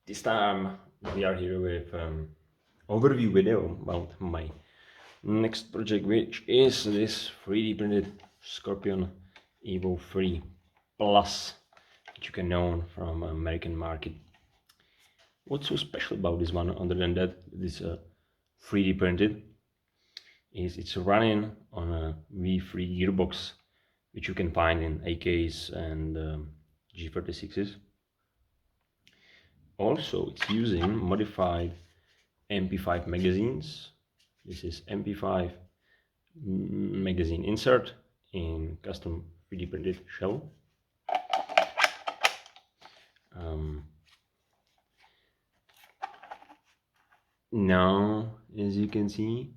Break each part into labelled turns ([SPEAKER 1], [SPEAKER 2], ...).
[SPEAKER 1] This time we are here with overview video about my next project, which is this 3D printed Scorpion EVO 3 Plus, which you can know from American market. What's so special about this one, other than that this 3D printed, is it's running on a V3 gearbox, which you can find in AKs and G36s. Also, it's using modified MP5 magazines. This is MP5 magazine insert in custom 3D printed shell. Now, as you can see,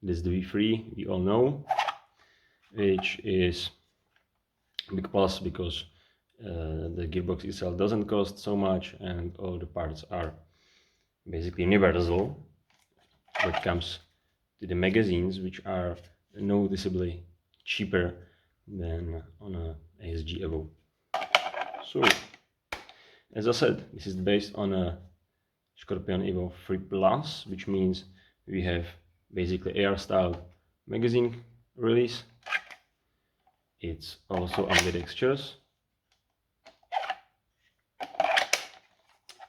[SPEAKER 1] this is the V3 we all know, which is a big plus because the gearbox itself doesn't cost so much and all the parts are basically universal when it comes to the magazines, which are noticeably cheaper than on a AEG EVO. So, as I said, this is based on a Scorpion EVO 3 Plus, which means we have basically air-style magazine release. It's also ambidextrous.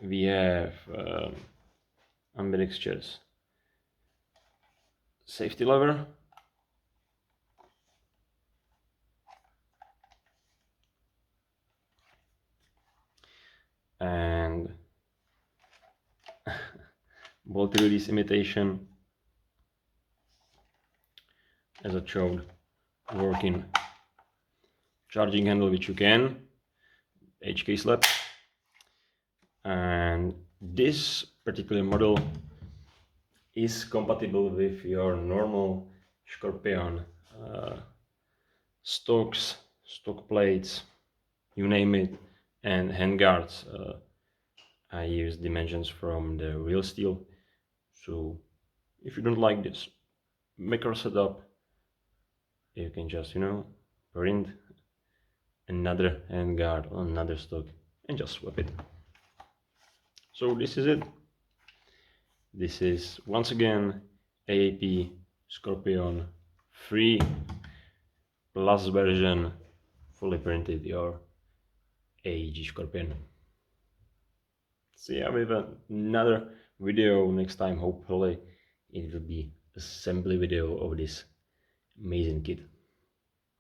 [SPEAKER 1] We have ambidextrous safety lever, and bolt release imitation, as I showed, working charging handle, which you can HK slap. And this particular model is compatible with your normal Scorpion stocks, stock plates, you name it, and handguards. I use dimensions from the real steel, so if you don't like this macro setup, you can just, print another handguard on another stock and just swap it. So this is it. This is once again AEP Scorpion 3 Plus version, fully printed, your AEG Scorpion. See you with another video next time. Hopefully it will be assembly video of this amazing kit.